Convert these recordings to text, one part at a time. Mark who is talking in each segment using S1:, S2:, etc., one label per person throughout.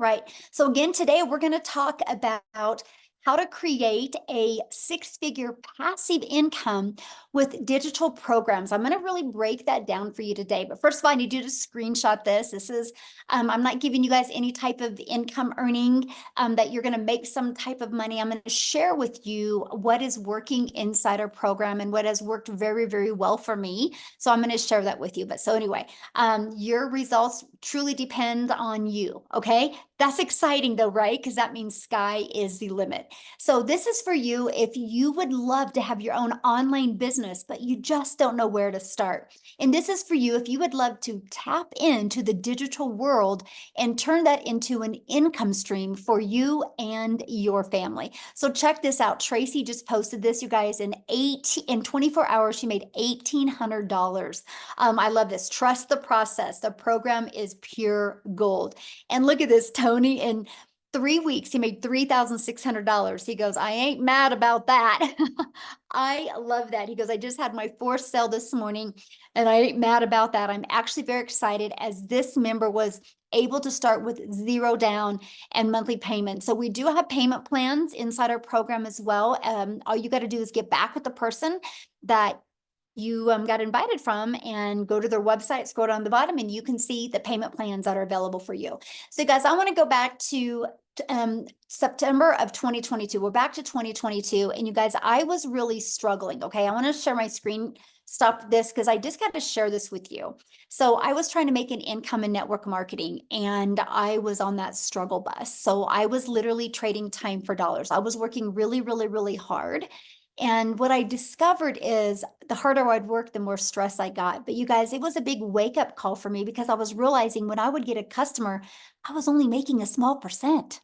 S1: right. So again, today we're going to talk about how to create a six-figure passive income with digital programs. I'm going to really break that down for you today. But first of all, I need you to screenshot this. This is, I'm not giving you guys any type of income earning that you're going to make some type of money. I'm going to share with you what is working inside our program and what has worked very, very well for me. So I'm going to share that with you. But so anyway, your results truly depend on you. Okay. That's exciting though, right? Because that means sky is the limit. So this is for you if you would love to have your own online business, but you just don't know where to start. And this is for you if you would love to tap into the digital world and turn that into an income stream for you and your family. So check this out. Tracy just posted this, you guys, in 24 hours, she made $1,800. I love this. Trust the process. The program is pure gold. And look at this, Tony, in 3 weeks, he made $3,600. He goes, I ain't mad about that. I love that. He goes, I just had my fourth sale this morning and I ain't mad about that. I'm actually very excited as this member was able to start with zero down and monthly payment. So we do have payment plans inside our program as well. All you got to do is get back with the person that you got invited from and go to their website, scroll down the bottom, and you can see the payment plans that are available for you. So guys, I want to go back to September of 2022. We're back to 2022. And you guys, I was really struggling. Okay. I want to share my screen, stop this because I just got to share this with you. So I was trying to make an income in network marketing and I was on that struggle bus. So I was literally trading time for dollars. I was working really, really, really hard. And what I discovered is the harder I'd work, the more stress I got. But you guys, it was a big wake up call for me because I was realizing when I would get a customer, I was only making a small percent.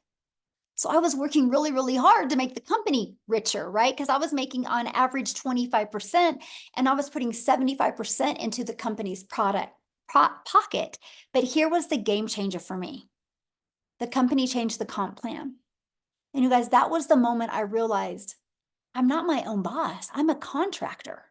S1: So I was working really, really hard to make the company richer, right? Because I was making on average 25% and I was putting 75% into the company's pocket. But here was the game changer for me. The company changed the comp plan. And you guys, that was the moment I realized I'm not my own boss. I'm a contractor,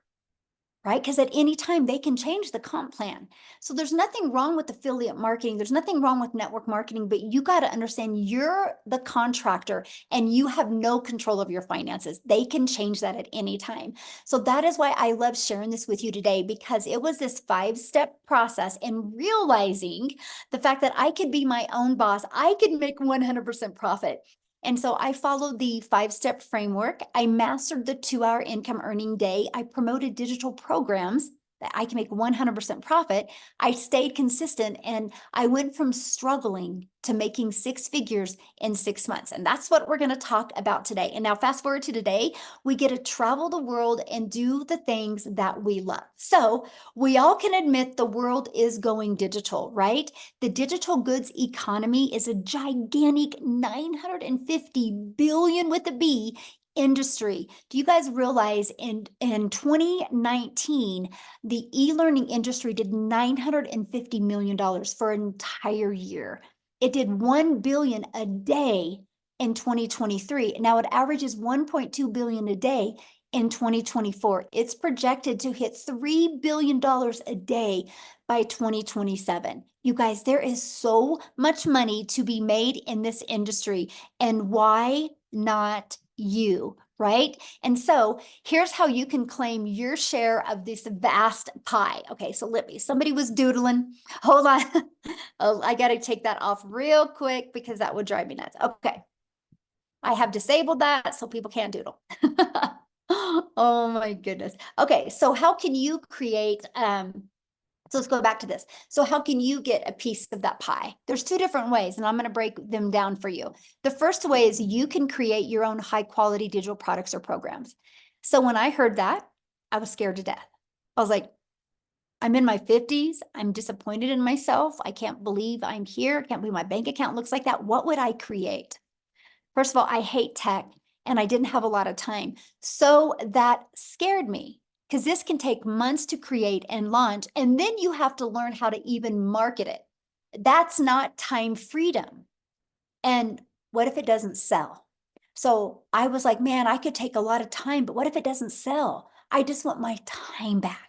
S1: right? Because at any time they can change the comp plan. So there's nothing wrong with affiliate marketing. There's nothing wrong with network marketing, but you got to understand you're the contractor and you have no control of your finances. They can change that at any time. So that is why I love sharing this with you today, because it was this 5-step process and realizing the fact that I could be my own boss. I could make 100% profit. And so I followed the 5-step framework. I mastered the 2-hour income earning day. I promoted digital programs that I can make 100% profit. I stayed consistent and I went from struggling to making 6 figures in 6 months. And that's what we're going to talk about today. And now fast forward to today, we get to travel the world and do the things that we love. So we all can admit the world is going digital, right? The digital goods economy is a gigantic 950 billion with a B industry. Do you guys realize in 2019, the e-learning industry did $950 million for an entire year. It did 1 billion a day in 2023. Now it averages 1.2 billion a day in 2024. It's projected to hit $3 billion a day by 2027. You guys, there is so much money to be made in this industry. And why not you, right? And so here's how you can claim your share of this vast pie. Okay, so let me, somebody was doodling. Hold on. Oh, I got to take that off real quick because that would drive me nuts. Okay. I have disabled that so people can't doodle. Oh my goodness. Okay, so how can you create so let's go back to this. So how can you get a piece of that pie? There's 2 different ways, and I'm going to break them down for you. The first way is you can create your own high quality digital products or programs. So when I heard that, I was scared to death. I was like, I'm in my 50s. I'm disappointed in myself. I can't believe I'm here. I can't believe my bank account looks like that. What would I create? First of all, I hate tech and I didn't have a lot of time. So that scared me because this can take months to create and launch. And then you have to learn how to even market it. That's not time freedom. And what if it doesn't sell? So I was like, man, I could take a lot of time, but what if it doesn't sell? I just want my time back.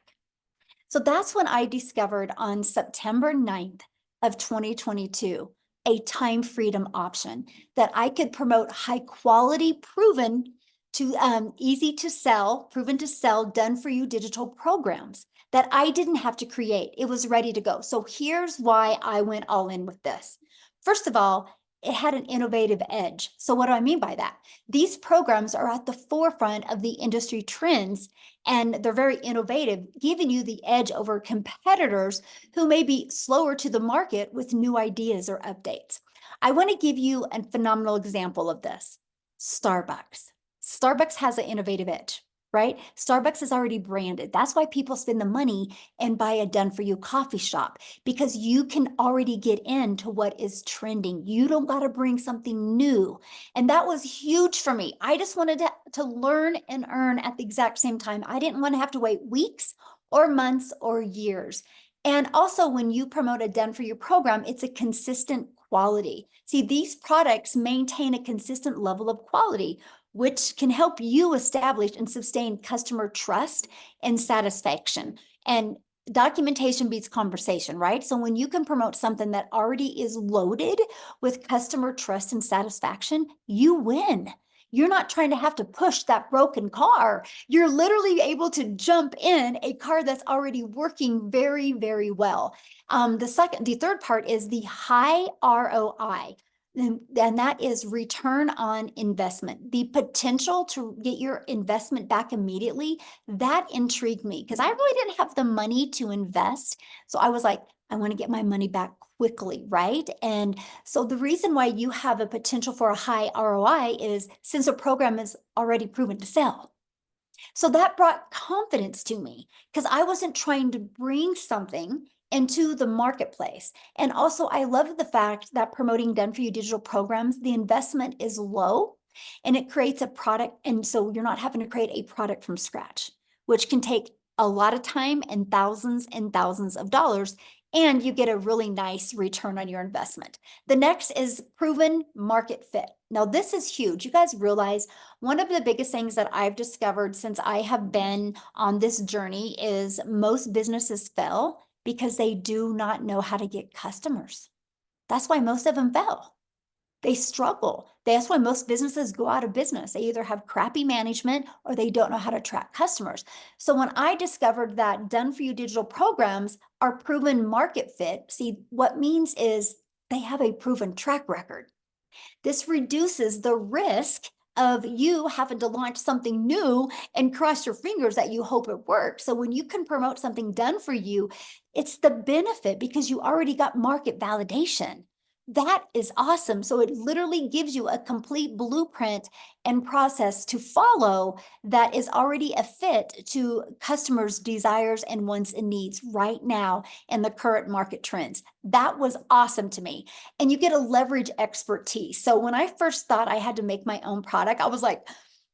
S1: So that's when I discovered on September 9th of 2022, a time freedom option that I could promote high quality, proven to easy to sell, proven to sell, done for you digital programs that I didn't have to create. It was ready to go. So here's why I went all in with this. First of all, it had an innovative edge. So what do I mean by that? These programs are at the forefront of the industry trends, and they're very innovative, giving you the edge over competitors who may be slower to the market with new ideas or updates. I want to give you a phenomenal example of this. Starbucks. Starbucks has an innovative edge, right? Starbucks is already branded. That's why people spend the money and buy a done for you coffee shop, because you can already get into what is trending. You don't got to bring something new. And that was huge for me. I just wanted to learn and earn at the exact same time. I didn't want to have to wait weeks or months or years. And also, when you promote a done for you program, it's a consistent quality. See, these products maintain a consistent level of quality, which can help you establish and sustain customer trust and satisfaction. And documentation beats conversation, right? So when you can promote something that already is loaded with customer trust and satisfaction, you win. You're not trying to have to push that broken car. You're literally able to jump in a car that's already working very, very well. The third part is the high ROI. And that is return on investment. The potential to get your investment back immediately, that intrigued me because I really didn't have the money to invest. So I was like, I want to get my money back quickly, right? And so the reason why you have a potential for a high ROI is since a program is already proven to sell. So that brought confidence to me because I wasn't trying to bring something into the marketplace. And also, I love the fact that promoting done for you digital programs, the investment is low and it creates a product. And so you're not having to create a product from scratch, which can take a lot of time and thousands of dollars. And you get a really nice return on your investment. The next is proven market fit. Now, this is huge. You guys realize one of the biggest things that I've discovered since I have been on this journey is most businesses fail because they do not know how to get customers. That's why most of them fail. They struggle. That's why most businesses go out of business. They either have crappy management or they don't know how to attract customers. So when I discovered that done for you digital programs are proven market fit, see, what means is they have a proven track record. This reduces the risk of you having to launch something new and cross your fingers that you hope it works. So when you can promote something done for you, it's the benefit because you already got market validation. That is awesome. So it literally gives you a complete blueprint and process to follow that is already a fit to customers' desires and wants and needs right now in the current market trends. That was awesome to me. And you get a leverage expertise. So when I first thought I had to make my own product, I was like,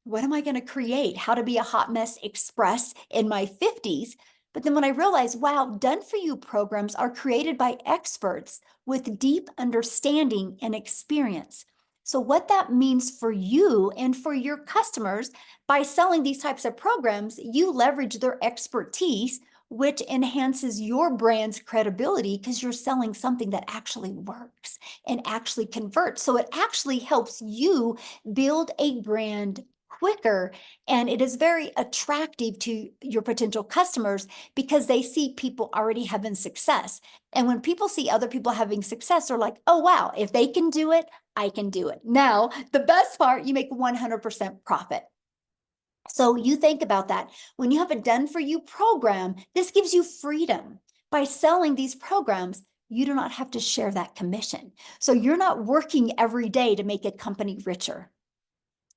S1: what am I going to create? How to be a hot mess express in my 50s. But then when I realized, wow, done for you programs are created by experts with deep understanding and experience. So what that means for you and for your customers, by selling these types of programs, you leverage their expertise, which enhances your brand's credibility because you're selling something that actually works and actually converts. So it actually helps you build a brand quicker, and it is very attractive to your potential customers because they see people already having success. And when people see other people having success, they're like, oh, wow, if they can do it, I can do it. Now, the best part, you make 100% profit. So you think about that. When you have a done for you program, this gives you freedom. By selling these programs, you do not have to share that commission. So you're not working every day to make a company richer.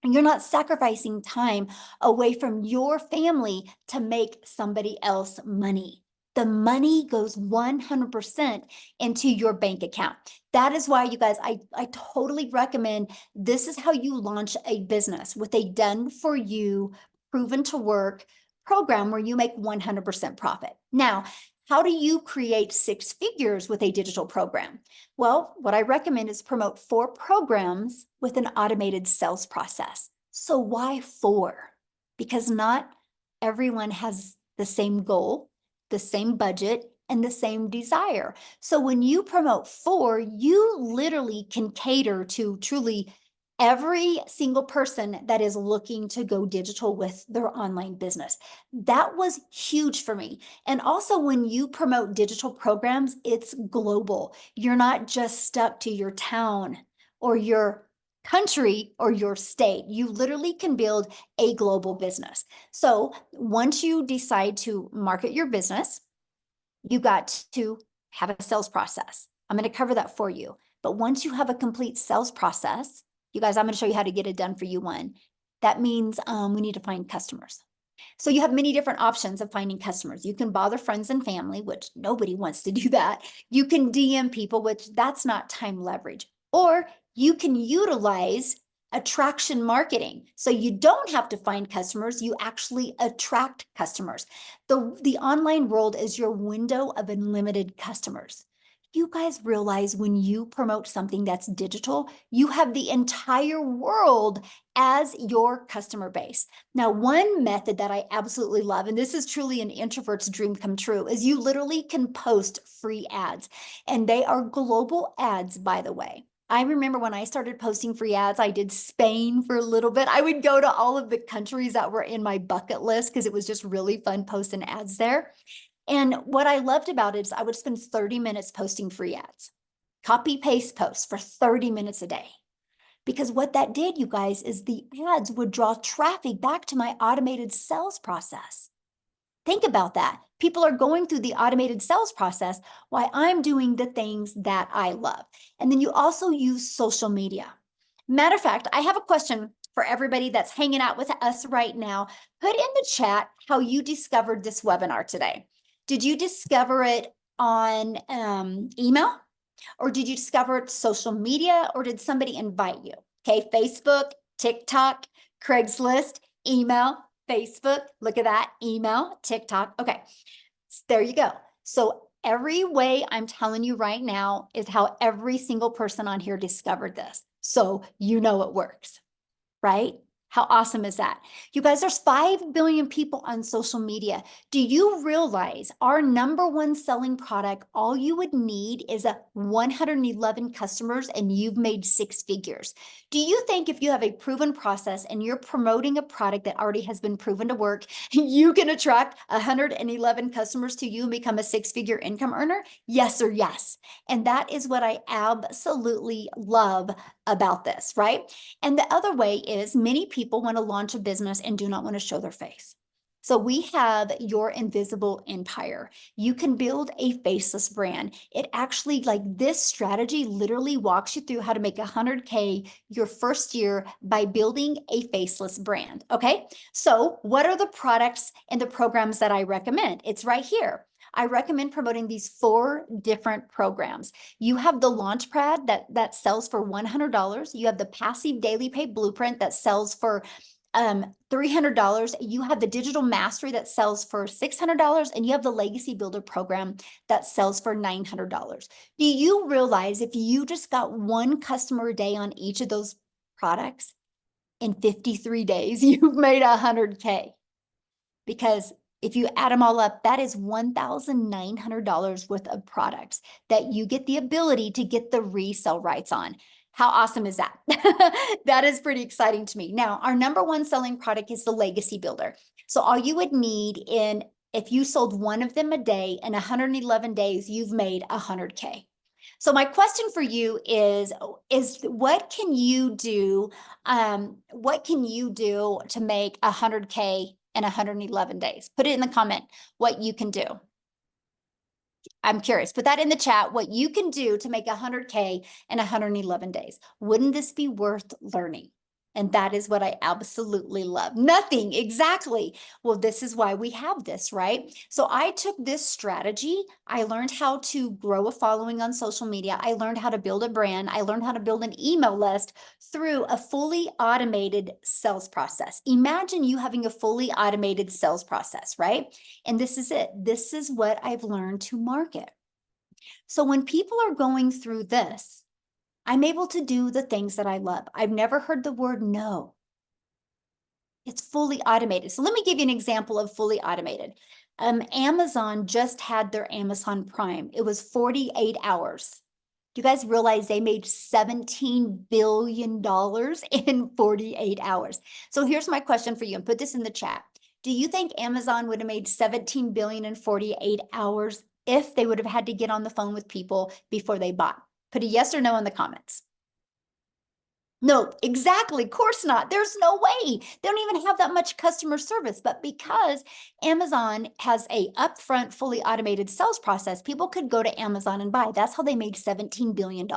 S1: And you're not sacrificing time away from your family to make somebody else money. The money goes 100% into your bank account. That is why, you guys, I totally recommend this is how you launch a business with a done for you, proven to work program where you make 100% profit. Now, how do you create six figures with a digital program? Well, what I recommend is promote 4 programs with an automated sales process. So why 4? Because not everyone has the same goal, the same budget, and the same desire. So when you promote for, you literally can cater to truly every single person that is looking to go digital with their online business. That was huge for me. And also, when you promote digital programs, it's global. You're not just stuck to your town or your country or your state. You literally can build a global business. So once you decide to market your business, you got to have a sales process. I'm going to cover that for you. But once you have a complete sales process, you guys, I'm going to show you how to get it done for you one. That means we need to find customers. So you have many different options of finding customers. You can bother friends and family, which nobody wants to do that. You can DM people, which that's not time leverage. Or you can utilize attraction marketing. So you don't have to find customers, you actually attract customers. The online world is your window of unlimited customers. You guys realize when you promote something that's digital, you have the entire world as your customer base. Now, one method that I absolutely love, and this is truly an introvert's dream come true, is you literally can post free ads. And they are global ads, by the way. I remember when I started posting free ads, I did Spain for a little bit. I would go to all of the countries that were in my bucket list because it was just really fun posting ads there. And what I loved about it is I would spend 30 minutes posting free ads, copy paste posts for 30 minutes a day. Because what that did, you guys, is the ads would draw traffic back to my automated sales process. Think about that. People are going through the automated sales process while I'm doing the things that I love. And then you also use social media. Matter of fact, I have a question for everybody that's hanging out with us right now. Put in the chat how you discovered this webinar today. Did you discover it on email? Or did you discover it social media, or did somebody invite you? Okay, Facebook, TikTok, Craigslist, email, Facebook. Look at that, email, TikTok. Okay, there you go. So every way I'm telling you right now is how every single person on here discovered this. So you know it works, right? How awesome is that? You guys, there's 5 billion people on social media. Do you realize our number one selling product, all you would need is a 111 customers and you've made 6 figures. Do you think if you have a proven process and you're promoting a product that already has been proven to work, you can attract 111 customers to you and become a 6-figure income earner? Yes or yes. And that is what I absolutely love about this, right? And the other way is many people want to launch a business and do not want to show their face. So we have your invisible empire. You can build a faceless brand. It actually, like, this strategy literally walks you through how to make 100K your first year by building a faceless brand. Okay. So what are the products and the programs that I recommend? It's right here. I recommend promoting these 4 different programs. You have the Launchpad that sells for $100. You have the Passive Daily Pay Blueprint that sells for $300. You have the Digital Mastery that sells for $600, and you have the Legacy Builder program that sells for $900. Do you realize if you just got 1 customer a day on each of those products, in 53 days, you've made 100K? Because if you add them all up, that is $1,900 worth of products that you get the ability to get the resale rights on. How awesome is that? That is pretty exciting to me. Now, our number one selling product is the Legacy Builder. So all you would need if you sold 1 of them a day in 111 days, you've made 100K. So my question for you is what can you do? What can you do to make 100K in 111 days? Put it in the comment what you can do. I'm curious. Put that in the chat, what you can do to make 100K in 111 days. Wouldn't this be worth learning? And that is what I absolutely love. Nothing, exactly. Well, this is why we have this, right? So I took this strategy. I learned how to grow a following on social media. I learned how to build a brand. I learned how to build an email list through a fully automated sales process. Imagine you having a fully automated sales process, right? And this is it. This is what I've learned to market. So when people are going through this, I'm able to do the things that I love. I've never heard the word no. It's fully automated. So let me give you an example of fully automated. Amazon just had their Amazon Prime. It was 48 hours. Do you guys realize they made $17 billion in 48 hours? So here's my question for you, and put this in the chat. Do you think Amazon would have made 17 billion in 48 hours if they would have had to get on the phone with people before they bought? Put a yes or no in the comments. No, exactly. Of course not. There's no way. They don't even have that much customer service. But because Amazon has a upfront, fully automated sales process, people could go to Amazon and buy. That's how they made $17 billion.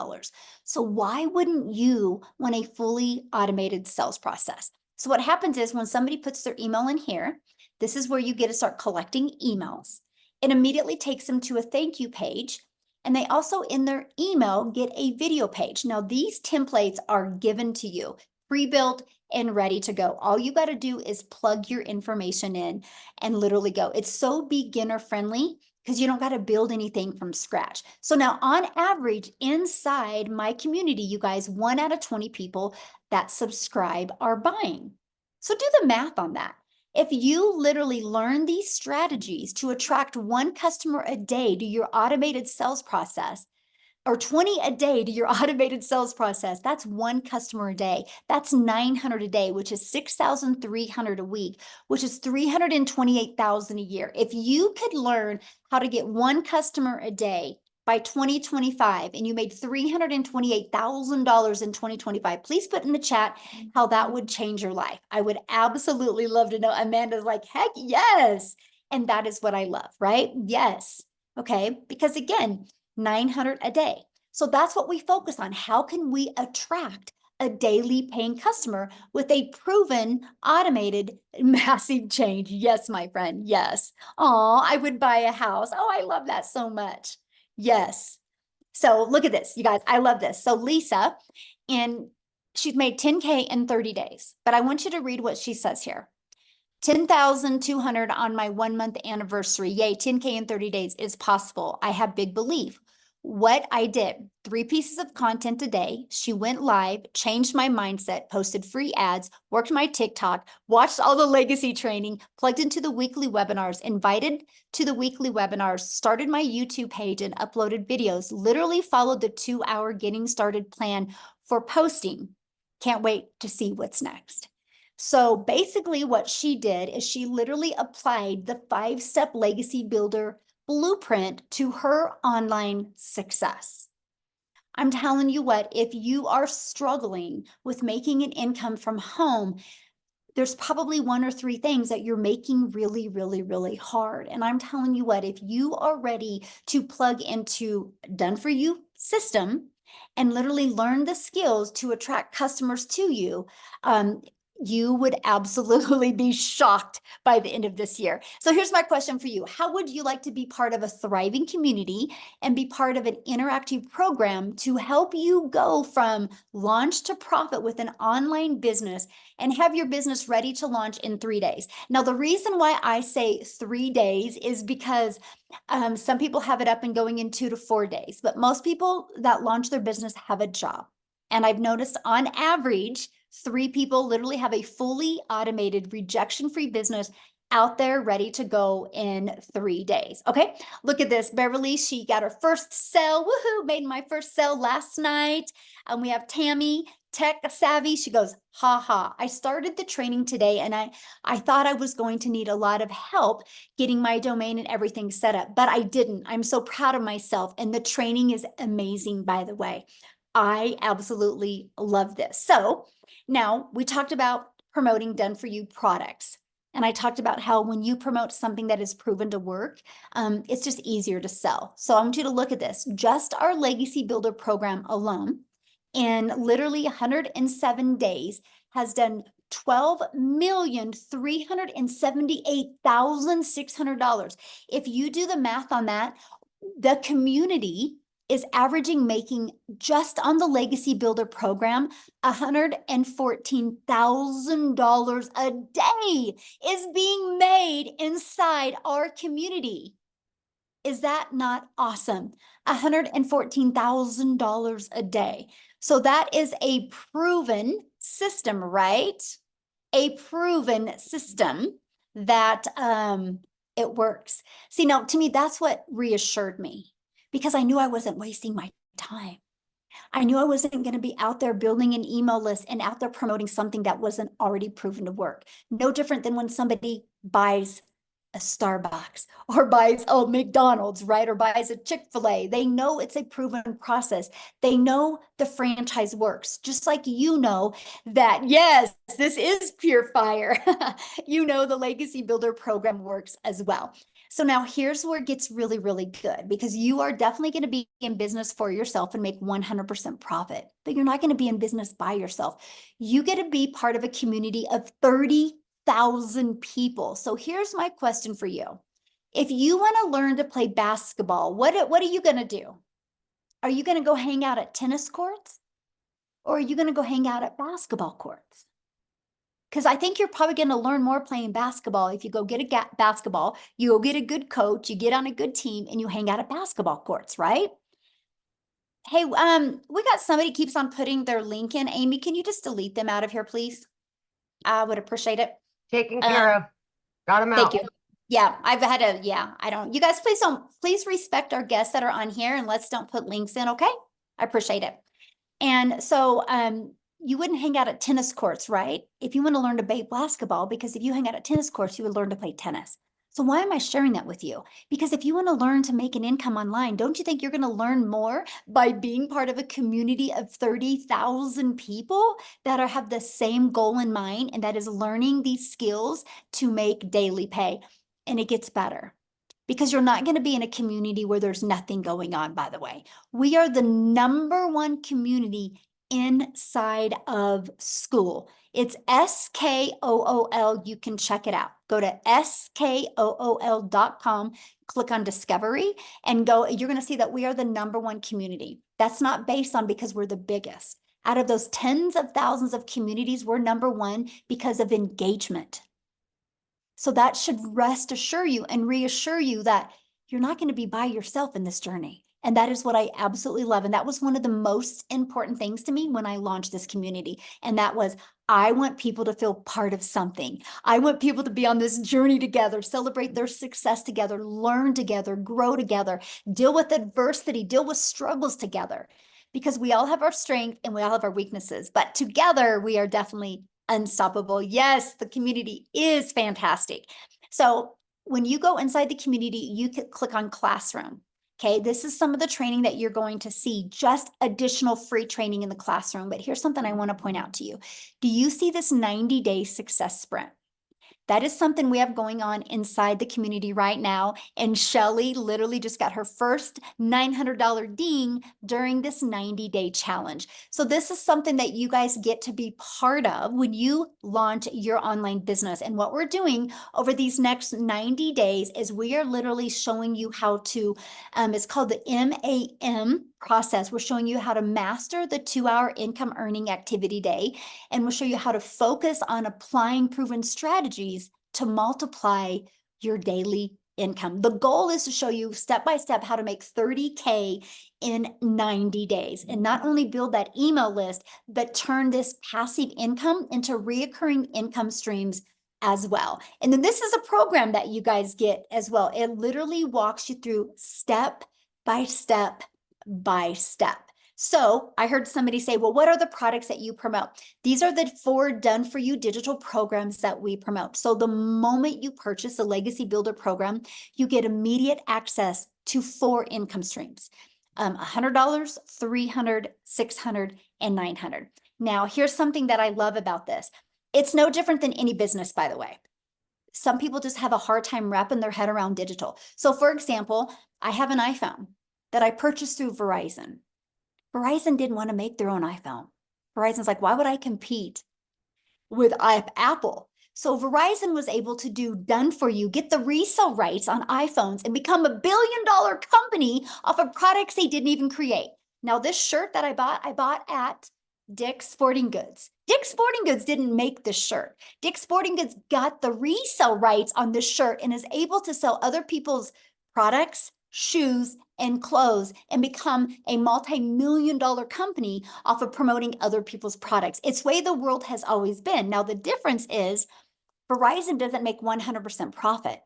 S1: So why wouldn't you want a fully automated sales process? So what happens is when somebody puts their email in here, this is where you get to start collecting emails. It immediately takes them to a thank you page. And they also in their email get a video page. Now these templates are given to you, pre-built and ready to go. All you got to do is plug your information in and literally go. It's so beginner friendly because you don't got to build anything from scratch. So now on average inside my community, you guys, 1 out of 20 people that subscribe are buying. So do the math on that. If you literally learn these strategies to attract 1 customer a day to your automated sales process, or 20 a day to your automated sales process, that's 1 customer a day. That's 900 a day, which is 6,300 a week, which is 328,000 a year. If you could learn how to get 1 customer a day by 2025 and you made $328,000 in 2025, please put in the chat how that would change your life. I would absolutely love to know. Amanda's like, heck yes. And that is what I love, right? Yes. Okay. Because again, 900 a day. So that's what we focus on. How can we attract a daily paying customer with a proven, automated, massive change? Yes, my friend. Yes. Oh, I would buy a house. Oh, I love that so much. Yes. So look at this, you guys. I love this. So Lisa, and she's made 10K in 30 days. But I want you to read what she says here. 10,200 on my 1-month anniversary. Yay, 10K in 30 days is possible. I have big belief. What I did, 3 pieces of content a day. She went live, changed my mindset, posted free ads, worked my TikTok, watched all the legacy training, plugged into the weekly webinars, invited to the weekly webinars, started my YouTube page and uploaded videos, literally followed the 2-hour getting started plan for posting. Can't wait to see what's next. So basically what she did is she literally applied the 5-step legacy builder blueprint to her online success. I'm telling you what, if you are struggling with making an income from home, there's probably 1 or 3 things that you're making really, really, really hard. And I'm telling you what, if you are ready to plug into done for you system and literally learn the skills to attract customers to you, you would absolutely be shocked by the end of this year. So here's my question for you. How would you like to be part of a thriving community and be part of an interactive program to help you go from launch to profit with an online business and have your business ready to launch in 3 days? Now, the reason why I say 3 days is because some people have it up and going in 2 to 4 days, but most people that launch their business have a job. And I've noticed on average, 3 people literally have a fully automated, rejection-free business out there ready to go in 3 days. Okay, look at this. Beverly, she got her first sale. Woohoo, made my first sale last night. And we have Tammy, tech savvy. She goes, ha ha. I started the training today and I thought I was going to need a lot of help getting my domain and everything set up, but I didn't. I'm so proud of myself. And the training is amazing, by the way. I absolutely love this. So now we talked about promoting done for you products. And I talked about how when you promote something that is proven to work, it's just easier to sell. So I want you to look at this. Just our Legacy Builder program alone, in literally 107 days, has done $12,378,600. If you do the math on that, the community is averaging making just on the Legacy Builder program $114,000 a day is being made inside our community. Is that not awesome? $114,000 a day. So that is a proven system, right? A proven system that It works. See, now to me, that's what reassured me because I knew I wasn't wasting my time. I knew I wasn't going to be out there building an email list and out there promoting something that wasn't already proven to work. No different than when somebody buys a Starbucks or buys a McDonald's, right? Or buys a Chick-fil-A. They know it's a proven process. They know the franchise works, just like you know that, yes, this is pure fire. You know the Legacy Builder program works as well. So now here's where it gets really, really good because you are definitely going to be in business for yourself and make 100% profit, but you're not going to be in business by yourself. You get to be part of a community of 30,000 people. So here's my question for you. If you want to learn to play basketball, what are you going to do? Are you going to go hang out at tennis courts or are you going to go hang out at basketball courts? Because I think you're probably going to learn more playing basketball if you go get a basketball, you go get a good coach, you get on a good team, and you hang out at basketball courts, right? Hey, we got somebody keeps on putting their link in. Amy, can you just delete them out of here, please? I would appreciate it.
S2: Taken care of. Got them
S1: Thank
S2: out.
S1: you. Yeah, I've had a, yeah, I don't, you guys, please respect our guests that are on here and let's don't put links in, okay? I appreciate it. And so you wouldn't hang out at tennis courts, right? If you want to learn to play basketball, because if you hang out at tennis courts, you would learn to play tennis. So why am I sharing that with you? Because if you want to learn to make an income online, don't you think you're going to learn more by being part of a community of 30,000 people that have the same goal in mind, and that is learning these skills to make daily pay? And it gets better because you're not going to be in a community where there's nothing going on, by the way. We are the .1 community inside of school. It's SKOOL. You can check it out. Go to SKOOL.com, click on Discovery, and go. You're going to see that we are the .1 community. That's not based on because we're the biggest. Out of those tens of thousands of communities, we're .1 because of engagement. So that should assure you and reassure you that you're not going to be by yourself in this journey. And that is what I absolutely love. And that was one of the most important things to me when I launched this community. And that was, I want people to feel part of something. I want people to be on this journey together, celebrate their success together, learn together, grow together, deal with adversity, deal with struggles together. Because we all have our strength and we all have our weaknesses, but together we are definitely unstoppable. Yes, the community is fantastic. So when you go inside the community, you can click on Classroom. Okay, this is some of the training that you're going to see, just additional free training in the classroom. But here's something I want to point out to you. Do you see this 90-day success sprint? That is something we have going on inside the community right now. And Shelly literally just got her first $900 ding during this 90-day challenge. So this is something that you guys get to be part of when you launch your online business. And what we're doing over these next 90 days is we are literally showing you how to, it's called the MAM process. We're showing you how to master the 2-hour income earning activity day. And we'll show you how to focus on applying proven strategies to multiply your daily income. The goal is to show you step by step how to make 30K in 90 days and not only build that email list, but turn this passive income into reoccurring income streams as well. And then this is a program that you guys get as well. It literally walks you through step by step by step. So I heard somebody say, well, what are the products that you promote? These are the 4 done-for-you digital programs that we promote. So the moment you purchase a Legacy Builder program, you get immediate access to 4 income streams, $100, $300, $600, and $900. Now, here's something that I love about this. It's no different than any business, by the way. Some people just have a hard time wrapping their head around digital. So for example, I have an iPhone that I purchased through Verizon. Verizon didn't want to make their own iPhone. Verizon's like, why would I compete with Apple? So Verizon was able to do done for you, get the resale rights on iPhones and become a billion-dollar company off of products they didn't even create. Now, this shirt that I bought at Dick's Sporting Goods. Dick's Sporting Goods didn't make this shirt. Dick's Sporting Goods got the resale rights on this shirt and is able to sell other people's products, shoes, and clothes and become a multi-million-dollar company off of promoting other people's products. It's the way the world has always been. Now, the difference is Verizon doesn't make 100% profit.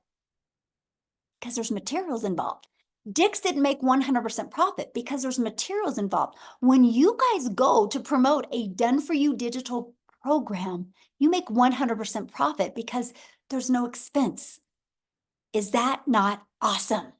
S1: Because there's materials involved. Dick's didn't make 100% profit because there's materials involved. When you guys go to promote a done-for-you digital program, you make 100% profit because there's no expense. Is that not awesome?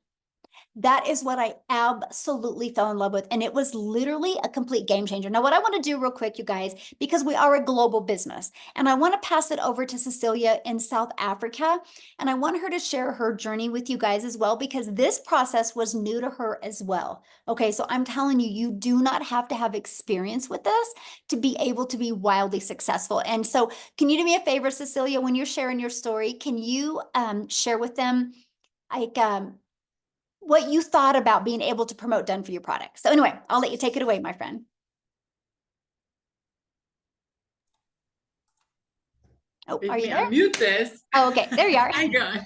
S1: That is what I absolutely fell in love with. And it was literally a complete game changer. Now, what I want to do real quick, you guys, because we are a global business, and I want to pass it over to Cecilia in South Africa. And I want her to share her journey with you guys as well, because this process was new to her as well. Okay, so I'm telling you, you do not have to have experience with this to be able to be wildly successful. And so can you do me a favor, Cecilia, when you're sharing your story, can you share with them like what you thought about being able to promote done for you products? So anyway, I'll let you take it away, my friend. Oh, are you there?
S3: Unmute this.
S1: Oh, okay, there you are.
S3: Hi guys,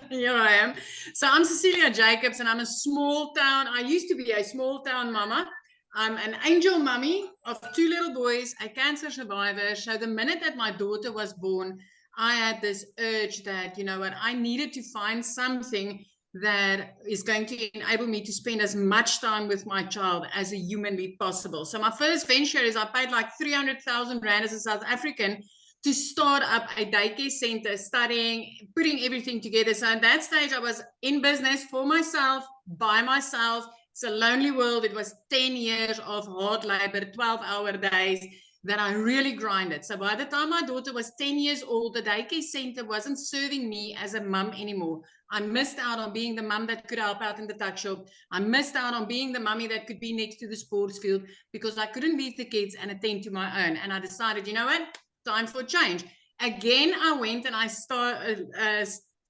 S3: here I am. So I'm Cecilia Jacobs and I'm a small town, I used to be a small town mama. I'm an angel mummy of 2 little boys, a cancer survivor. So the minute that my daughter was born, I had this urge that, you know what, I needed to find something that is going to enable me to spend as much time with my child as a humanly possible. So my first venture is I paid like 300,000 Rand as a South African to start up a daycare center, studying, putting everything together. So at that stage, I was in business for myself, by myself. It's a lonely world. It was 10 years of hard labor, 12-hour days that I really grinded. So by the time my daughter was 10 years old, the daycare center wasn't serving me as a mum anymore. I missed out on being the mum that could help out in the tuck shop. I missed out on being the mummy that could be next to the sports field because I couldn't leave the kids and attend to my own. And I decided, you know what? Time for change. Again, I went and I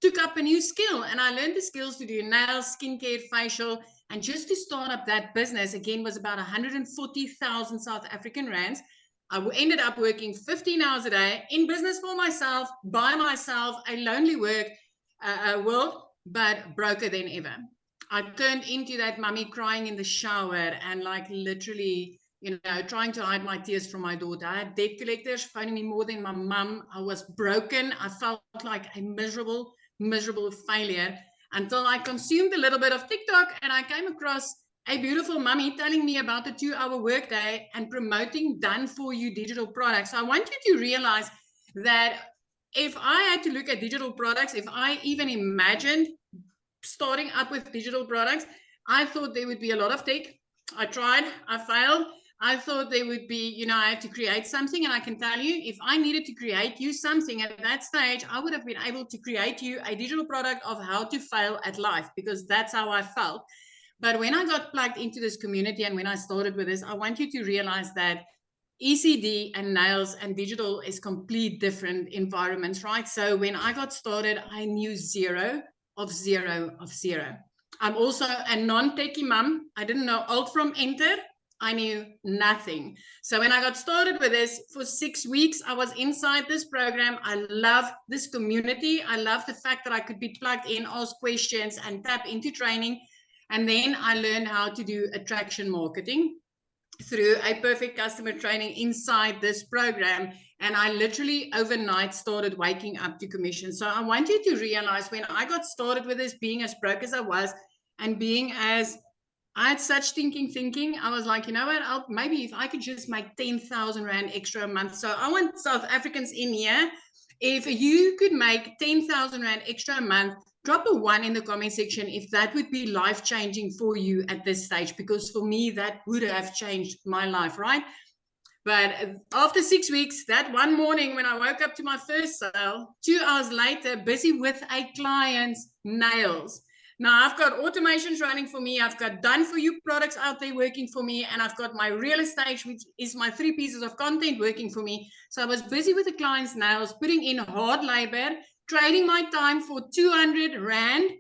S3: took up a new skill, and I learned the skills to do nails, skincare, facial, and just to start up that business again was about 140,000 South African rands. I ended up working 15 hours a day in business for myself, by myself, a lonely world, but broker than ever. I turned into that mummy crying in the shower and like literally, you know, trying to hide my tears from my daughter. I had debt collectors phoning me more than my mum. I was broken. I felt like a miserable failure until I consumed a little bit of TikTok and I came across a beautiful mummy telling me about the 2-hour workday and promoting done for you digital products. So I want you to realize that if I had to look at digital products, if I even imagined starting up with digital products, I thought there would be a lot of tech. I tried, I failed. I thought there would be, you know, I had to create something. And I can tell you, if I needed to create you something at that stage, I would have been able to create you a digital product of how to fail at life, because that's how I felt. But when I got plugged into this community and when I started with this, I want you to realize that ECD and nails and digital is complete different environments, right? So when I got started, I knew zero of zero. I'm also a non-techie mom. I didn't know alt from enter. I knew nothing. So when I got started with this for 6 weeks, I was inside this program. I love this community. I love the fact that I could be plugged in, ask questions, and tap into training. And then I learned how to do attraction marketing through a perfect customer training inside this program. And I literally overnight started waking up to commission. So I want you to realize when I got started with this, being as broke as I was and being as I had such thinking, I was like, you know what, maybe if I could just make 10,000 Rand extra a month. So I want South Africans in here. If you could make 10,000 Rand extra a month, drop a 1 in the comment section if that would be life-changing for you at this stage, because for me, that would have changed my life, right? But after 6 weeks, that one morning when I woke up to my first sale, 2 hours later, busy with a client's nails. Now I've got automations running for me. I've got done for you products out there working for me. And I've got my real estate, which is my 3 pieces of content working for me. So I was busy with the client's nails, putting in hard labor, trading my time for 200 Rand.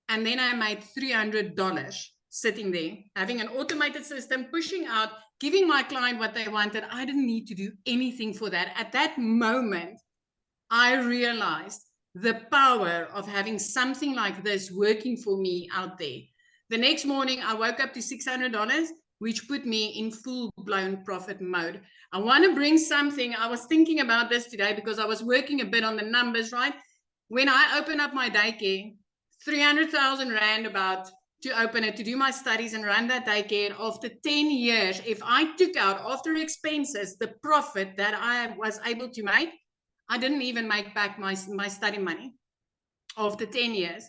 S3: And then I made $300 sitting there, having an automated system, pushing out, giving my client what they wanted. I didn't need to do anything for that. At that moment, I realized the power of having something like this working for me out there. The next morning, I woke up to $600, which put me in full-blown profit mode. I want to bring something. I was thinking about this today because I was working a bit on the numbers, right? When I open up my daycare, 300,000 Rand about to open it, to do my studies and run that daycare. After 10 years, if I took out after expenses the profit that I was able to make, I didn't even make back my study money after 10 years.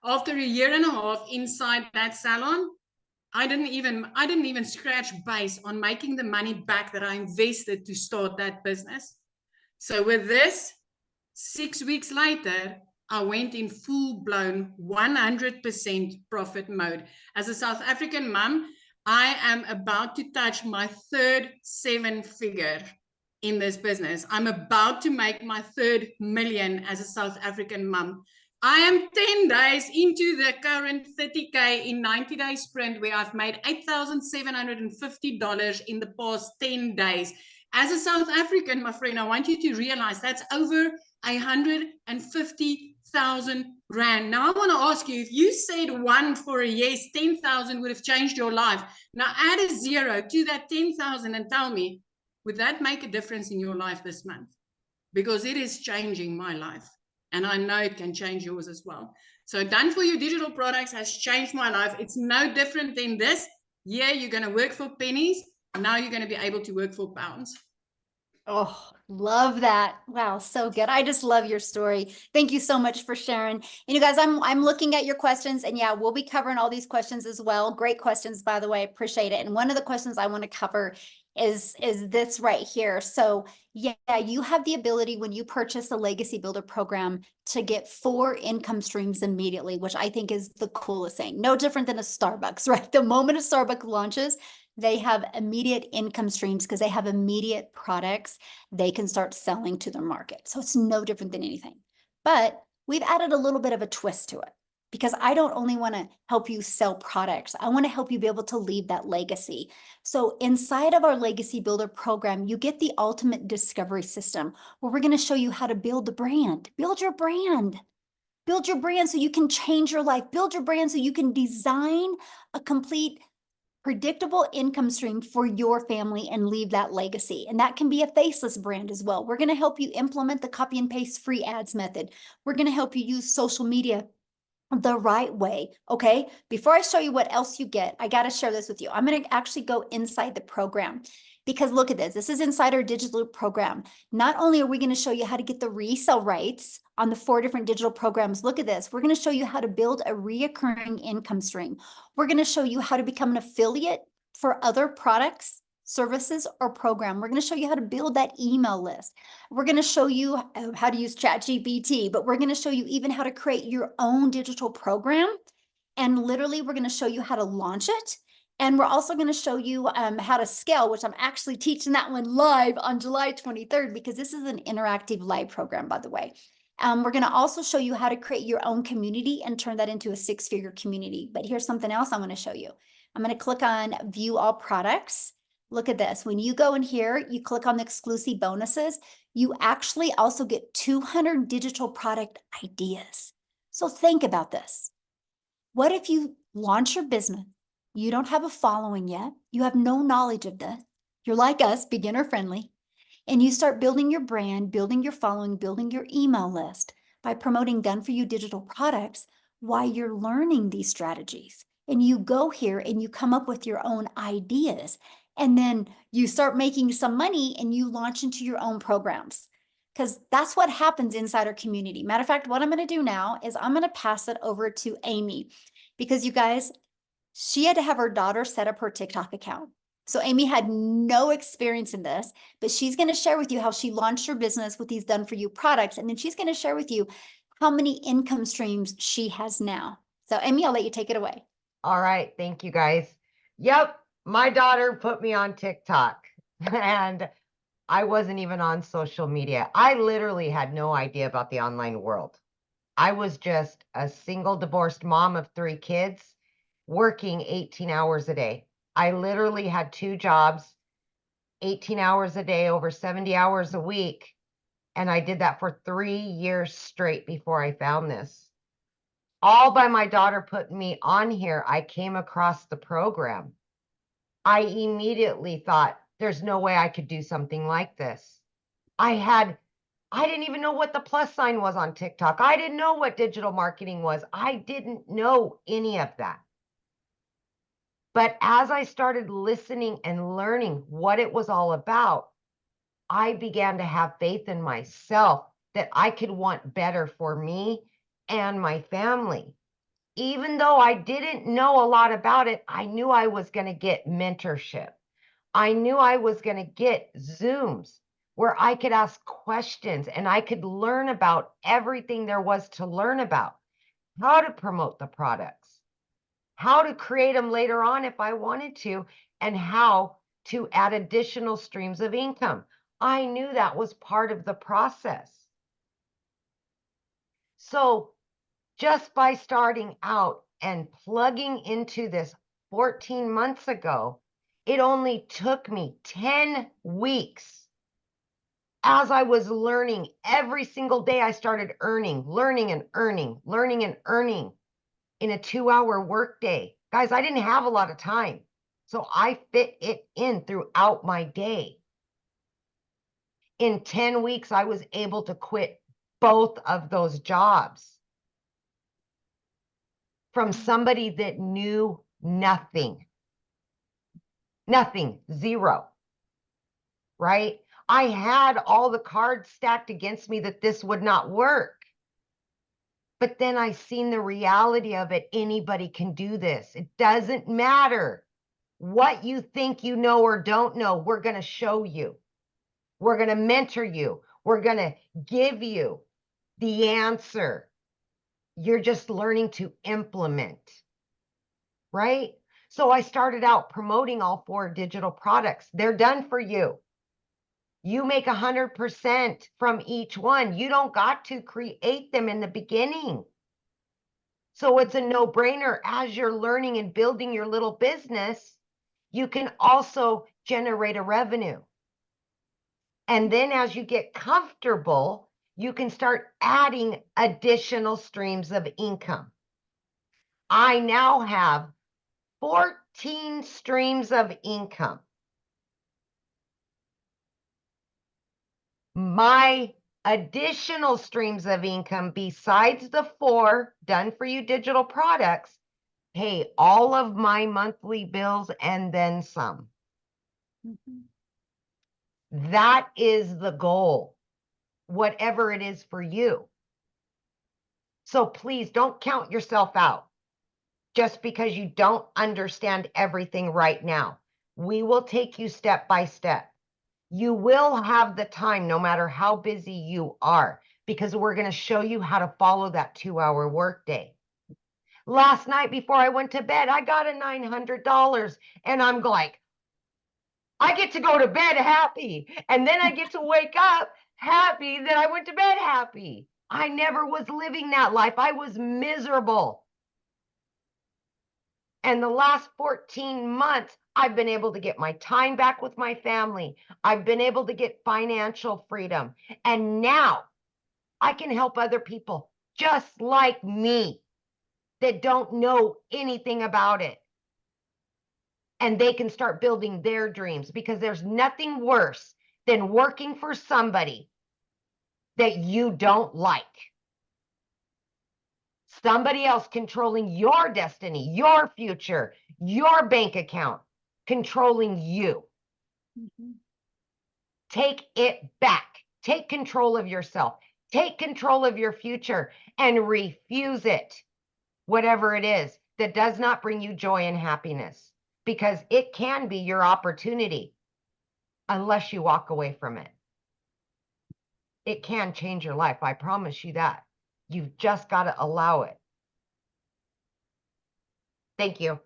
S3: After a year and a half inside that salon, I didn't even scratch base on making the money back that I invested to start that business. So with this, 6 weeks later, I went in full-blown 100% profit mode. As a South African mom, I am about to touch my third 7-figure in this business. I'm about to make my third million as a South African mom. I am 10 days into the current 30K in 90-day sprint where I've made $8,750 in the past 10 days. As a South African, my friend, I want you to realize that's over 150,000 Rand. Now I want to ask you, if you said one for a yes, 10,000 would have changed your life. Now add a 0 to that 10,000 and tell me, would that make a difference in your life this month? Because it is changing my life. And I know it can change yours as well. So Done For You digital products has changed my life. It's no different than this. Yeah, you're going to work for pennies. Now you're going to be able to work for pounds.
S1: Oh, love that. Wow, so good. I just love your story. Thank you so much for sharing. And you guys, I'm looking at your questions, and yeah, we'll be covering all these questions as well. Great questions, by the way. Appreciate it. And one of the questions I want to cover is this right here. So yeah, you have the ability when you purchase a Legacy Builder program to get 4 income streams immediately, which I think is the coolest thing. No different than a Starbucks, right? The moment a Starbucks launches, they have immediate income streams because they have immediate products they can start selling to their market. So it's no different than anything. But we've added a little bit of a twist to it because I don't only want to help you sell products. I want to help you be able to leave that legacy. So inside of our Legacy Builder program, you get the ultimate discovery system where we're going to show you how to build the brand, build your brand. Build your brand so you can change your life. Build your brand so you can design a complete predictable income stream for your family and leave that legacy. And that can be a faceless brand as well. We're going to help you implement the copy and paste free ads method. We're going to help you use social media the right way. Okay. Before I show you what else you get, I got to share this with you. I'm going to actually go inside the program because look at this. This is inside our digital program. Not only are we going to show you how to get the resale rights on the 4 different digital programs, look at this. We're going to show you how to build a reoccurring income stream. We're going to show you how to become an affiliate for other products, services, or program. We're going to show you how to build that email list. We're going to show you how to use ChatGPT, but we're going to show you even how to create your own digital program. And literally, we're going to show you how to launch it. And we're also going to show you how to scale, which I'm actually teaching that one live on July 23rd, because this is an interactive live program, by the way. We're going to also show you how to create your own community and turn that into a 6-figure community. But here's something else I want to show you. I'm going to click on View All Products. Look at this. When you go in here, you click on the exclusive bonuses, you actually also get 200 digital product ideas. So think about this. What if you launch your business? You don't have a following yet. You have no knowledge of this. You're like us, beginner friendly. And you start building your brand, building your following, building your email list by promoting Done For You digital products while you're learning these strategies. And you go here and you come up with your own ideas. And then you start making some money and you launch into your own programs. Because that's what happens inside our community. Matter of fact, what I'm going to do now is I'm going to pass it over to Amy. Because you guys, she had to have her daughter set up her TikTok account. So Amy had no experience in this, but she's going to share with you how she launched her business with these Done For You products. And then she's going to share with you how many income streams she has now. So Amy, I'll let you take it away.
S2: All right. Thank you, guys. Yep. My daughter put me on TikTok and I wasn't even on social media. I literally had no idea about the online world. I was just a single divorced mom of 3 kids working 18 hours a day. I literally had 2 jobs, 18 hours a day, over 70 hours a week. And I did that for 3 years straight before I found this. All by my daughter putting me on here, I came across the program. I immediately thought, there's no way I could do something like this. I had I didn't even know what the plus sign was on TikTok. I didn't know what digital marketing was. I didn't know any of that. But as I started listening and learning what it was all about, I began to have faith in myself that I could want better for me and my family. Even though I didn't know a lot about it, I knew I was going to get mentorship. I knew I was going to get Zooms where I could ask questions and I could learn about everything there was to learn about, how to promote the products, how to create them later on if I wanted to, and how to add additional streams of income. I knew that was part of the process. So just by starting out and plugging into this 14 months ago, it only took me 10 weeks. As I was learning every single day, I started learning and earning in a 2-hour workday. Guys, I didn't have a lot of time. So I fit it in throughout my day. In 10 weeks, I was able to quit both of those jobs from somebody that knew nothing. Nothing, zero, right? I had all the cards stacked against me that this would not work. But then I seen the reality of it. Anybody can do this. It doesn't matter what you think you know or don't know. We're going to show you. We're going to mentor you. We're going to give you the answer. You're just learning to implement, right? So I started out promoting all 4 digital products. They're done for you. You make 100% from each one. You don't got to create them in the beginning. So it's a no-brainer. As you're learning and building your little business, you can also generate a revenue. And then as you get comfortable, you can start adding additional streams of income. I now have 14 streams of income. My additional streams of income besides the 4 done for you digital products pay all of my monthly bills and then some. That is the goal, whatever it is for you. So please don't count yourself out just because you don't understand everything right now. We will take you step by step. You will have the time no matter how busy you are, because we're going to show you how to follow that 2-hour workday. Last night before I went to bed, I got a $900 and I'm like, I get to go to bed happy. And then I get to wake up happy that I went to bed happy. I never was living that life. I was miserable. And the last 14 months, I've been able to get my time back with my family. I've been able to get financial freedom. And now I can help other people just like me that don't know anything about it. And they can start building their dreams, because there's nothing worse than working for somebody that you don't like. Somebody else controlling your destiny, your future, your bank account, controlling you. Take it back. Take control of yourself. Take control of your future and refuse it, whatever it is that does not bring you joy and happiness, because it can be your opportunity unless you walk away from it. It can change your life. I promise you that. You've just got to allow it. Thank you.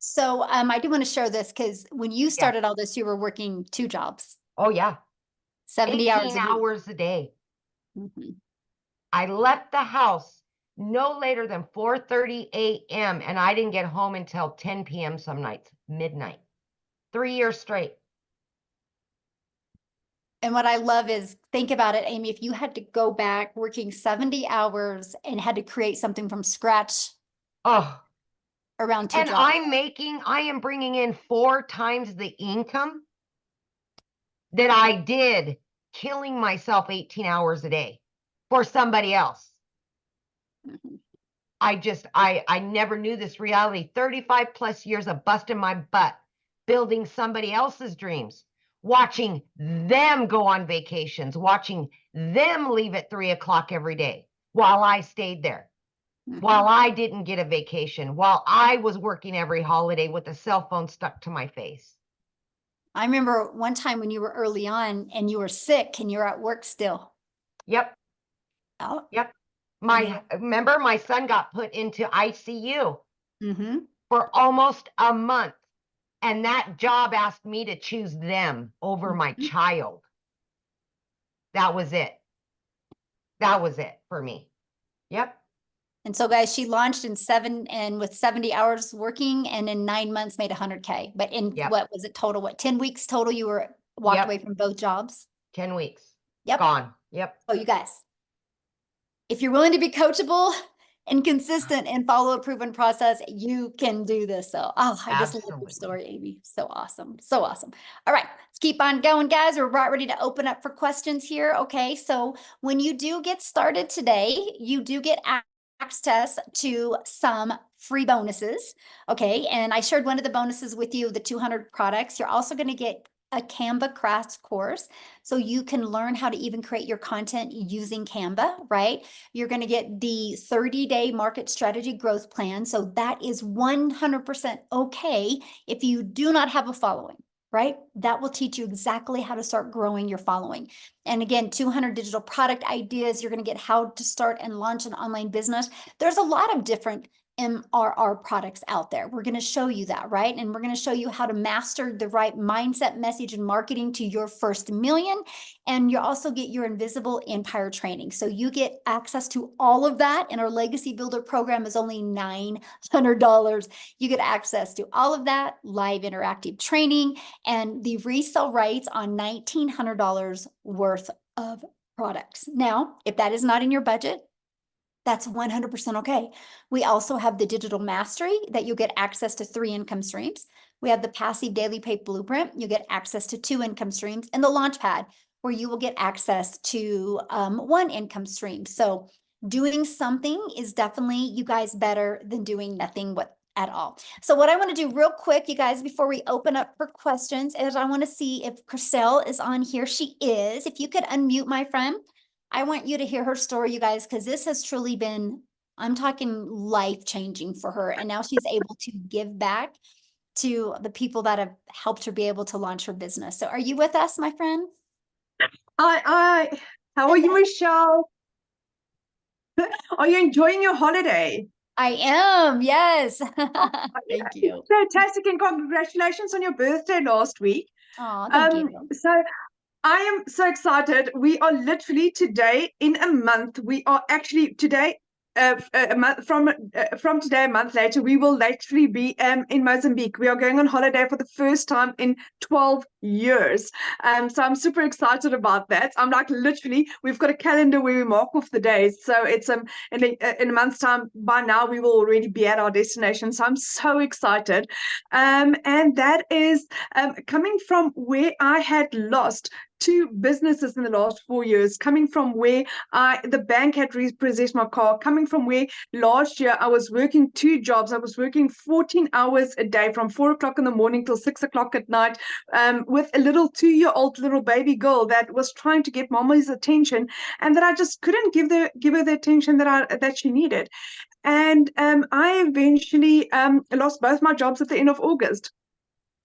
S1: So I do want to share this because when you started all this, you were working 2 jobs,
S2: Oh, yeah.
S1: 70 hours
S2: 18
S1: a week.
S2: hours a day.
S1: Mhm.
S2: I left the house no later than 4:30 a.m. and I didn't get home until 10 p.m. some nights, midnight. 3 years straight.
S1: And what I love is, think about it, Amy, if you had to go back working 70 hours and had to create something from scratch
S2: Oh,
S1: around 2
S2: and
S1: jobs.
S2: I am bringing in 4 times the income that I did killing myself 18 hours a day for somebody else.
S1: Mhm.
S2: I never knew this reality. 35 plus years of busting my butt, building somebody else's dreams, watching them go on vacations, watching them leave at 3 o'clock every day while I stayed there, while I didn't get a vacation, while I was working every holiday with a cell phone stuck to my face.
S1: I remember one time when you were early on and you were sick and you're at work still.
S2: Yep.
S1: Oh.
S2: Yep.
S1: Yeah.
S2: Remember my son got put into ICU
S1: Mm-hmm.
S2: for almost a month. And that job asked me to choose them over my
S1: Mhm.
S2: child. That was it. That was it for me. Yep.
S1: And so guys, she launched with 70 hours working and in 9 months made 100K. But in
S2: Yep.
S1: what was it total? What, 10 weeks total you were walked
S2: Yep.
S1: away from both jobs?
S2: 10 weeks.
S1: Yep.
S2: Gone. Yep.
S1: Oh, you guys, if you're willing to be coachable and consistent and follow a proven process, you can do this. So, oh, I just love your
S2: Absolutely.
S1: story, Amy. So awesome. So awesome. All right, let's keep on going, guys. We're about ready to open up for questions here. Okay, so when you do get started today, you do get access to some free bonuses. Okay, and I shared one of the bonuses with you, the 200 products. You're also going to get a Canva crafts course so you can learn how to even create your content using Canva, right? You're going to get the 30-day market strategy growth plan. So that is 100% okay if you do not have a following, right? That will teach you exactly how to start growing your following. And again, 200 digital product ideas. You're going to get how to start and launch an online business. There's a lot of different MRR products out there. We're going to show you that, right? And we're going to show you how to master the right mindset, message, and marketing to your first million. And you also get your invisible empire training. So you get access to all of that. And our legacy builder program is only $900. You get access to all of that, live interactive training, and the resale rights on $1,900 worth of products. Now, if that is not in your budget, that's 100% okay. We also have the digital mastery that you get access to 3 income streams. We have the passive daily pay blueprint. You get access to 2 income streams, and the launchpad where you will get access to 1 income stream. So doing something is definitely, you guys, better than doing nothing at all. So what I want to do real quick, you guys, before we open up for questions, is I want to see if Chriselle is on here. She is. If you could unmute, my friend. I want you to hear her story, you guys, because this has truly been, I'm talking life-changing for her. And now she's able to give back to the people that have helped her be able to launch her business. So are you with us, my friend?
S4: How are you, Michelle? Are you enjoying your holiday?
S1: I am, yes.
S4: Yeah,
S1: Thank you.
S4: fantastic, and congratulations on your birthday last week.
S1: Oh, thank you.
S4: So I am so excited. We are literally today in a month. We are actually today, a month from today, a month later, we will literally be in Mozambique. We are going on holiday for the first time in 12 years. So I'm super excited about that. I'm like, literally, we've got a calendar where we mark off the days. So it's in a month's time. By now, we will already be at our destination. So I'm so excited. And that is coming from where I had lost 2 businesses in the last 4 years, coming from where the bank had repossessed my car, coming from where last year I was working 2 jobs. I was working 14 hours a day from 4 o'clock in the morning till 6 o'clock at night, with a little 2-year-old little baby girl that was trying to get mommy's attention, and that I just couldn't give her the attention that she needed. And I eventually lost both my jobs at the end of August.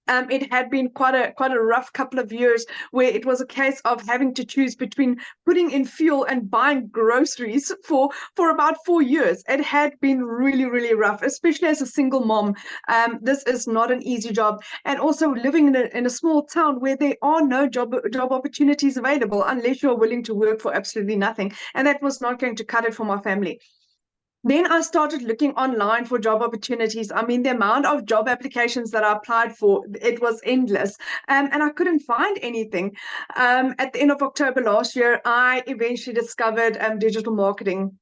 S4: It had been quite a rough couple of years where it was a case of having to choose between putting in fuel and buying groceries for about 4 years. It had been really, really rough, especially as a single mom. This is not an easy job, and also living in a small town where there are no job opportunities available unless you're willing to work for absolutely nothing, and that was not going to cut it for my family. Then I started looking online for job opportunities. I mean, the amount of job applications that I applied for, it was endless. And I couldn't find anything. At the end of October last year, I eventually discovered digital marketing.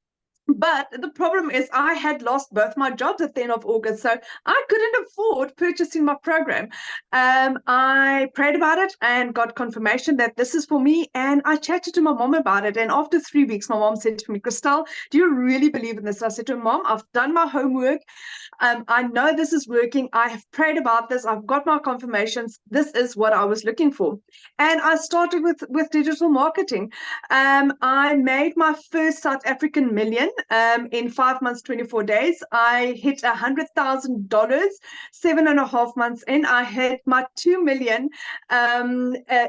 S4: But the problem is I had lost both my jobs at the end of August, so I couldn't afford purchasing my program. I prayed about it and got confirmation that this is for me, and I chatted to my mom about it. And after 3 weeks, my mom said to me, Christelle, do you really believe in this? I said to her, Mom, I've done my homework. I know this is working. I have prayed about this. I've got my confirmations. This is what I was looking for. And I started with digital marketing. I made my first South African million in 5 months, 24 days. I hit $100,000 7.5 months in. I hit my 2 million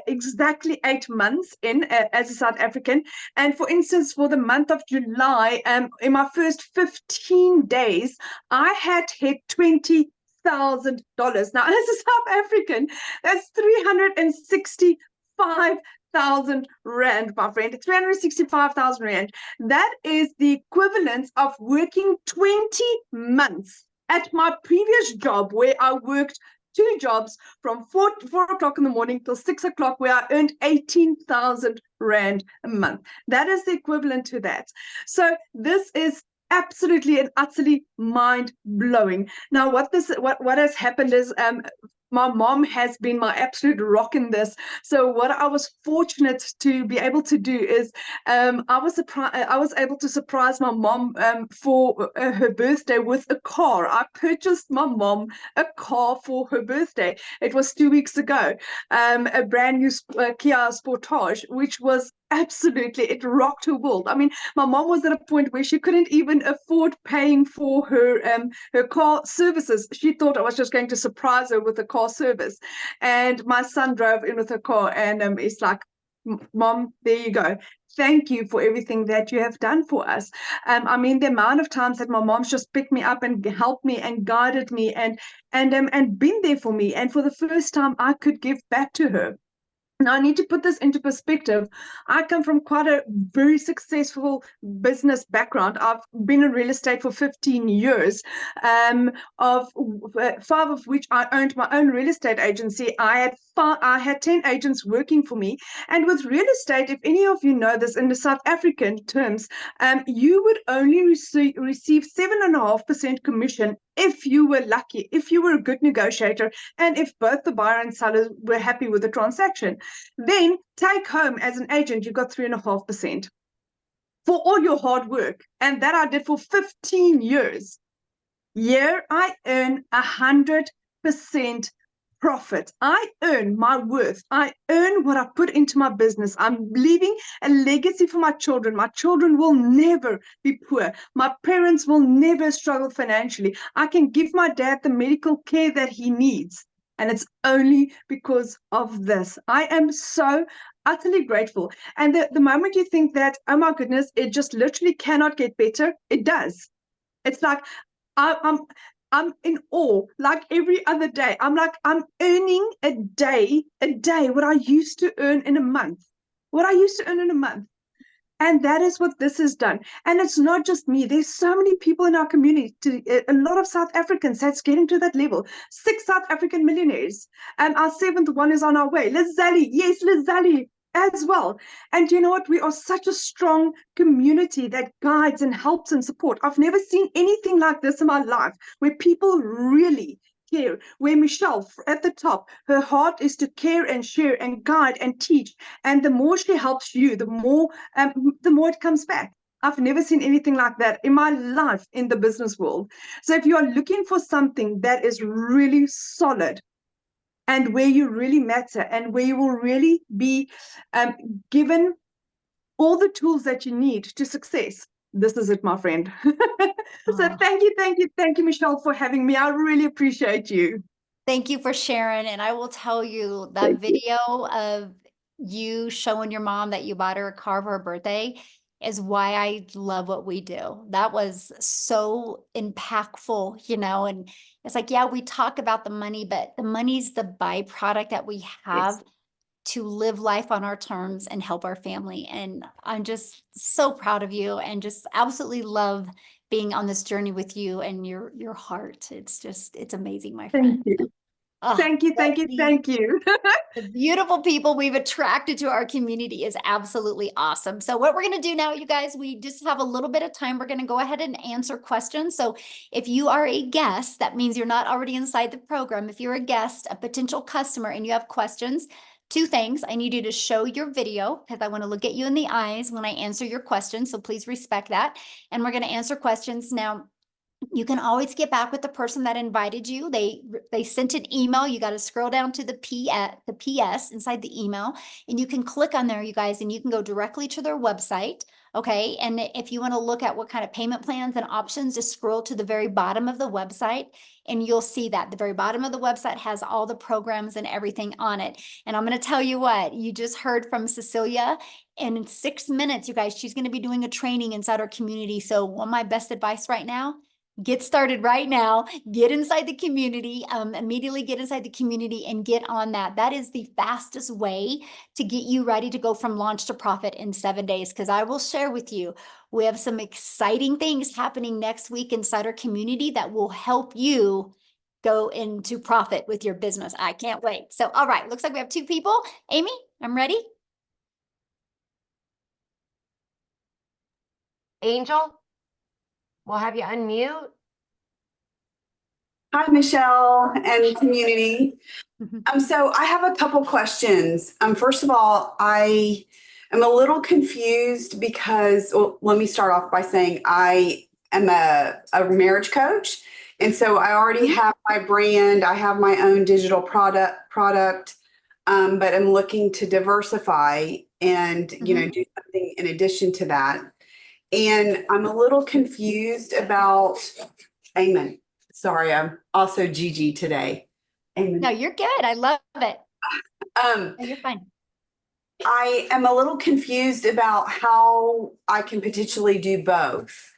S4: exactly 8 months in as a South African. And for instance, for the month of July, in my first 15 days, I had hit $20,000. Now, as a South African, that's 365,000 rand, my friend. 365,000 rand. That is the equivalent of working 20 months at my previous job, where I worked 2 jobs from 4 o'clock in the morning till 6 o'clock, where I earned 18,000 rand a month. That is the equivalent to that. So this is absolutely and utterly mind-blowing. Now, what has happened is my mom has been my absolute rock in this. So what I was fortunate to be able to do is I was able to surprise my mom for her birthday with a car. I purchased my mom a car for her birthday. It was 2 weeks ago, a brand new Kia Sportage, which was absolutely, it rocked her world. I mean, my mom was at a point where she couldn't even afford paying for her car services. She thought I was just going to surprise her with a car service. And my son drove in with her car, and it's like, Mom, there you go. Thank you for everything that you have done for us. I mean, the amount of times that my mom's just picked me up and helped me and guided me and been there for me. And for the first time, I could give back to her. Now, I need to put this into perspective. I come from quite a very successful business background. I've been in real estate for 15 years, of 5 of which I owned my own real estate agency. I had 10 agents working for me. And with real estate, if any of you know this in the South African terms, you would only receive 7.5% commission if you were lucky, if you were a good negotiator, and if both the buyer and seller were happy with the transaction. Then take home as an agent, you got 3.5% for all your hard work. And that I did for 15 years. Here I earn 100% profit. I earn my worth. I earn what I put into my business. I'm leaving a legacy for my children. My children will never be poor. My parents will never struggle financially. I can give my dad the medical care that he needs. And it's only because of this. I am so utterly grateful. And the moment you think that, oh my goodness, it just literally cannot get better, it does. It's like, I'm in awe. Like every other day, I'm earning a day what I used to earn in a month. And that is what this has done. And it's not just me. There's so many people in our community, a lot of South Africans that's getting to that level. 6 South African millionaires. And our 7th one is on our way. Lizali, yes, Lizali as well. And you know what? We are such a strong community that guides and helps and support. I've never seen anything like this in my life, where people really care, where Michelle at the top, her heart is to care and share and guide and teach. And the more she helps you, the more it comes back. I've never seen anything like that in my life in the business world. So if you are looking for something that is really solid, and where you really matter, and where you will really be given all the tools that you need to success, this is it, my friend. So thank you, Michelle, for having me. I really appreciate you.
S1: Thank you for sharing. And I will tell you that video of you showing your mom that you bought her a car for her birthday is why I love what we do. That was so impactful, and it's like, yeah, we talk about the money, but the money's the byproduct that we have to live life on our terms and help our family. And I'm just so proud of you and just absolutely love being on this journey with you and your heart. It's amazing, my friend.
S4: Thank you.
S1: Oh,
S4: Thank you, thank you, thank you.
S1: the beautiful people we've attracted to our community is absolutely awesome. So what we're going to do now, you guys, we just have a little bit of time. We're going to go ahead and answer questions. So if you are a guest, that means you're not already inside the program. If you're a guest, a potential customer, and you have questions, two things. I need you to show your video because I want to look at you in the eyes when I answer your questions. So please respect that. And we're going to answer questions now. You can always get back with the person that invited you. They sent an email. You got to scroll down to the PS inside the email, and you can click on there, you guys, and you can go directly to their website. Okay. And if you want to look at what kind of payment plans and options, just scroll to the very bottom of the website and you'll see that the very bottom of the website has all the programs and everything on it. And I'm going to tell you what, you just heard from Cecilia. And in 6 minutes, you guys, she's going to be doing a training inside our community. So one of my best advice right now, get started right now, get inside the community, immediately get inside the community and get on that. That is the fastest way to get you ready to go from launch to profit in 7 days. Because I will share with you, we have some exciting things happening next week inside our community that will help you go into profit with your business. I can't wait. So, all right, looks like we have 2 people. Amy, I'm ready.
S2: Angel, we'll have you unmute.
S5: Hi, Michelle and community. So I have a couple questions. First of all, I am a little confused because, well, let me start off by saying I am a marriage coach. And so I already have my brand. I have my own digital product, but I'm looking to diversify and, do something in addition to that. And I'm a little confused about, amen. Sorry, I'm also Gigi today. Amen.
S1: No, you're good. I love it. No, you're fine.
S5: I am a little confused about how I can potentially do both.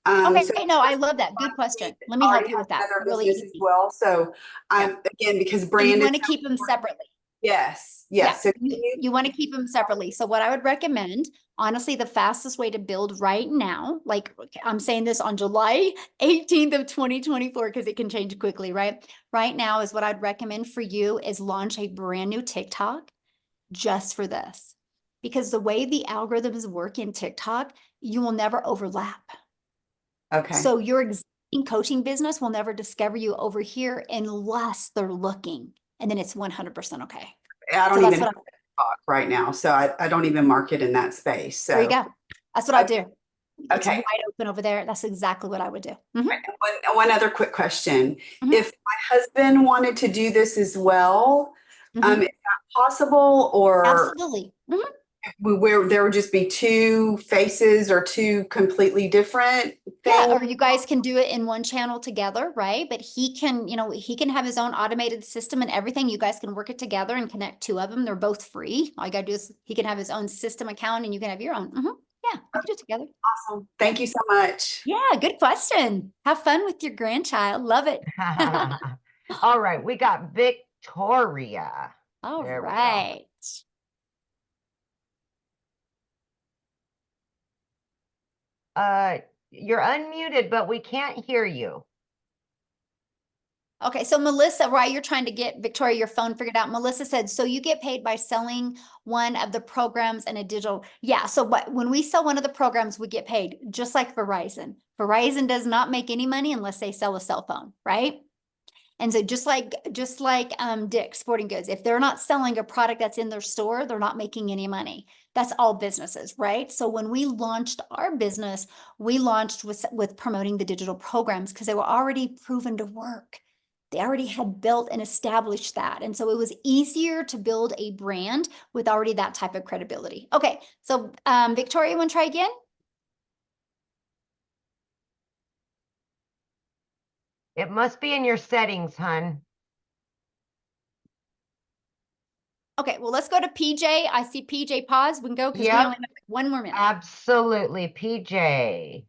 S1: Okay,
S5: So
S1: no, I love that. Good question. Let me help you with that.
S5: another
S1: Really
S5: business as
S1: easy.
S5: well. So I'm again because
S1: And
S5: brand
S1: you
S5: is
S1: want to keep them separately.
S5: yes.
S1: Yeah,
S5: So
S1: you want to keep them separately. So what I would recommend, honestly, the fastest way to build right now, like I'm saying this on July 18th of 2024, because it can change quickly, right? Right now is what I'd recommend for you is launch a brand new TikTok just for this. Because the way the algorithms work in TikTok, you will never overlap.
S5: okay.
S1: So your existing coaching business will never discover you over here unless they're looking. And then it's 100% okay.
S5: I don't
S1: So
S5: even talk right now. So I don't even market in that space. So
S1: there you go. That's what I do. It's
S5: Okay.
S1: wide open over there. That's exactly what I would do. Mhm.
S5: One other quick question.
S1: Mhm.
S5: If my husband wanted to do this as well,
S1: Mhm.
S5: is that possible or
S1: Absolutely. Mhm.
S5: where there would just be 2 faces or 2 completely different
S1: Yeah,
S5: things?
S1: or you guys can do it in one channel together, right? But he can, he can have his own automated system and everything. You guys can work it together and connect 2 of them. They're both free. All you gotta do is he can have his own system account and you can have your own. Yeah, you can do it together.
S5: Awesome. Thank you so much.
S1: Yeah, good question. Have fun with your grandchild. Love it.
S2: All right, we got Victoria.
S1: All
S2: There we go.
S1: right.
S2: You're unmuted, but we can't hear you.
S1: Okay, so Melissa, while you're trying to get Victoria your phone figured out, Melissa said, so you get paid by selling one of the programs in a digital. Yeah, so when we sell one of the programs, we get paid just like Verizon. Verizon does not make any money unless they sell a cell phone, right? And so just like Dick's Sporting Goods, if they're not selling a product that's in their store, they're not making any money. That's all businesses, right? So when we launched our business, we launched with promoting the digital programs because they were already proven to work. They already had built and established that. And so it was easier to build a brand with already that type of credibility. Okay, so Victoria, you want to try again?
S2: It must be in your settings, hun.
S1: Okay, well, let's go to PJ. I see PJ pause. We can go because we only have 1 more minute.
S2: Absolutely, PJ.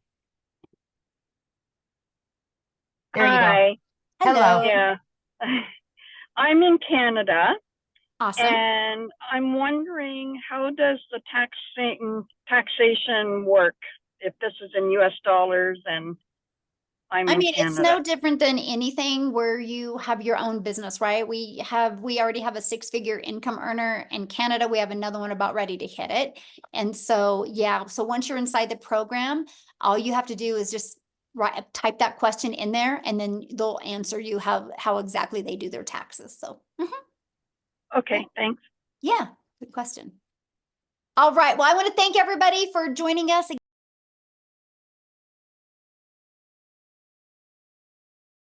S2: There you go.
S6: Hi.
S1: Hello.
S6: Yeah. I'm in Canada,
S1: Awesome.
S6: and I'm wondering, how does the taxation work if this is in US dollars? And I'm
S1: I
S6: in
S1: mean, it's
S6: Canada.
S1: no different than anything where you have your own business, right? We already have a 6-figure income earner in Canada. We have another one about ready to hit it. And so, yeah, so once you're inside the program, all you have to do is just type that question in there, and then they'll answer you how exactly they do their taxes. So,
S6: Okay, thanks.
S1: yeah, good question. All right. Well, I want to thank everybody for joining us.